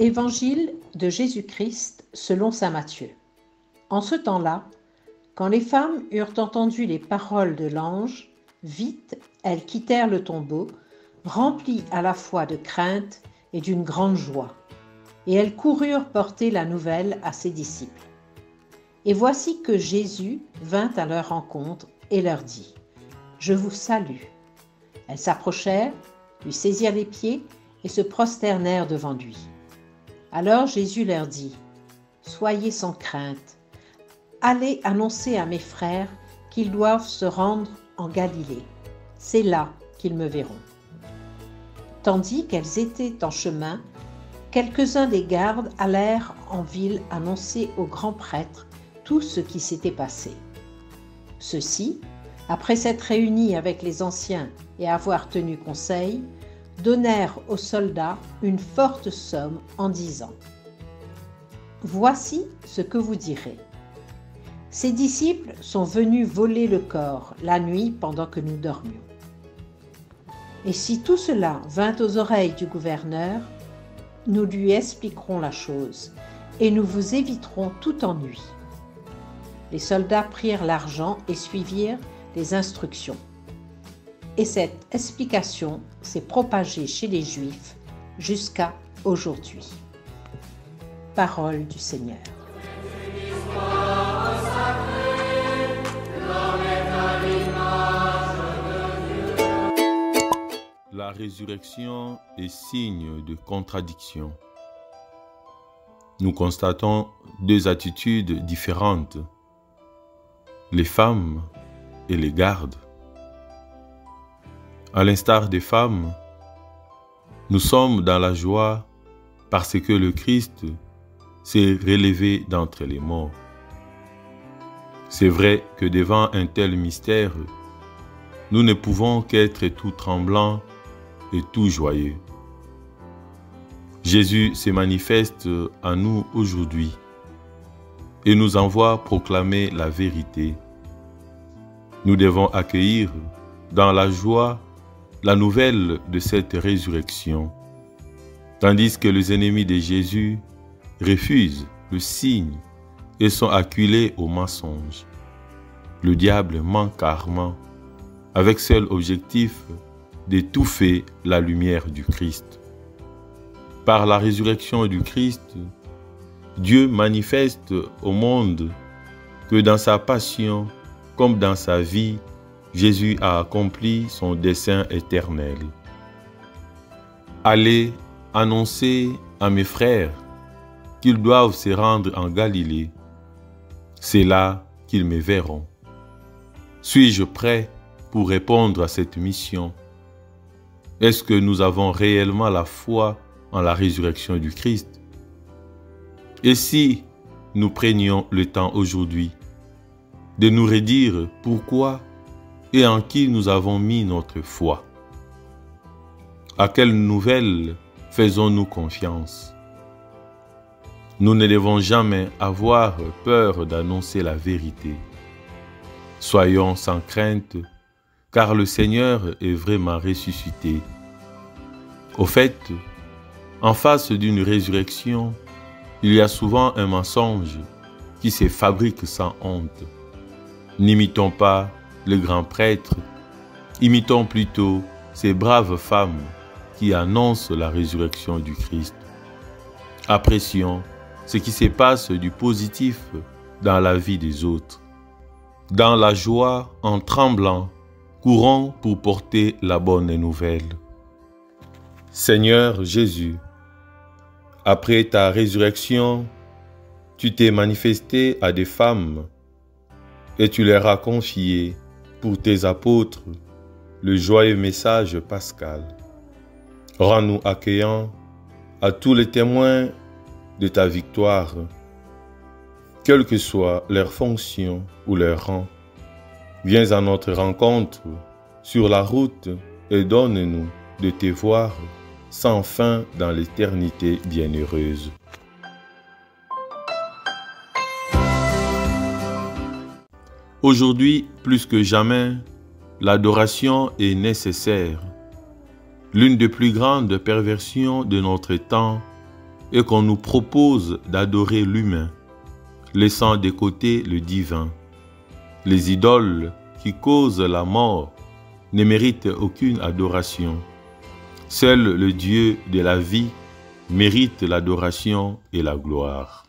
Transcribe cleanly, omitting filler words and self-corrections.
Évangile de Jésus-Christ selon saint Matthieu. En ce temps-là, quand les femmes eurent entendu les paroles de l'ange, vite elles quittèrent le tombeau, remplies à la fois de crainte et d'une grande joie. Et elles coururent porter la nouvelle à ses disciples. Et voici que Jésus vint à leur rencontre et leur dit : « Je vous salue. » Elles s'approchèrent, lui saisirent les pieds et se prosternèrent devant lui. Alors Jésus leur dit : « Soyez sans crainte. Allez annoncer à mes frères qu'ils doivent se rendre en Galilée. C'est là qu'ils me verront. » Tandis qu'elles étaient en chemin, quelques-uns des gardes allèrent en ville annoncer au grand prêtre tout ce qui s'était passé. Ceux-ci, après s'être réunis avec les anciens et avoir tenu conseil, donnèrent aux soldats une forte somme en disant : « Voici ce que vous direz. Ces disciples sont venus voler le corps la nuit pendant que nous dormions. Et si tout cela vint aux oreilles du gouverneur, nous lui expliquerons la chose et nous vous éviterons tout ennui. » Les soldats prirent l'argent et suivirent les instructions. Et cette explication s'est propagée chez les Juifs jusqu'à aujourd'hui. Parole du Seigneur. La résurrection est signe de contradiction. Nous constatons deux attitudes différentes, les femmes et les gardes. À l'instar des femmes, nous sommes dans la joie parce que le Christ s'est relevé d'entre les morts. C'est vrai que devant un tel mystère, nous ne pouvons qu'être tout tremblants et tout joyeux. Jésus se manifeste à nous aujourd'hui et nous envoie proclamer la vérité. Nous devons accueillir dans la joie la nouvelle de cette résurrection, tandis que les ennemis de Jésus refusent le signe et sont acculés au mensonge. Le diable ment carrément, avec seul objectif d'étouffer la lumière du Christ. Par la résurrection du Christ, Dieu manifeste au monde que dans sa passion, comme dans sa vie, Jésus a accompli son dessein éternel. Allez annoncer à mes frères qu'ils doivent se rendre en Galilée. C'est là qu'ils me verront. Suis-je prêt pour répondre à cette mission? Est-ce que nous avons réellement la foi en la résurrection du Christ? Et si nous prenions le temps aujourd'hui de nous redire pourquoi et en qui nous avons mis notre foi? À quelle nouvelle faisons-nous confiance? Nous ne devons jamais avoir peur d'annoncer la vérité. Soyons sans crainte, car le Seigneur est vraiment ressuscité. Au fait, en face d'une résurrection, il y a souvent un mensonge qui se fabrique sans honte. N'imitons pas le grand prêtre, imitons plutôt ces braves femmes qui annoncent la résurrection du Christ. Apprécions ce qui se passe du positif dans la vie des autres. Dans la joie, en tremblant, courons pour porter la bonne nouvelle. Seigneur Jésus, après ta résurrection, tu t'es manifesté à des femmes et tu leur as confié pour tes apôtres le joyeux message pascal. Rends-nous accueillants à tous les témoins de ta victoire, quelle que soit leur fonction ou leur rang. Viens à notre rencontre sur la route et donne-nous de te voir sans fin dans l'éternité bienheureuse. Aujourd'hui, plus que jamais, l'adoration est nécessaire. L'une des plus grandes perversions de notre temps et qu'on nous propose d'adorer l'humain, laissant de côté le divin. Les idoles qui causent la mort ne méritent aucune adoration. Seul le Dieu de la vie mérite l'adoration et la gloire.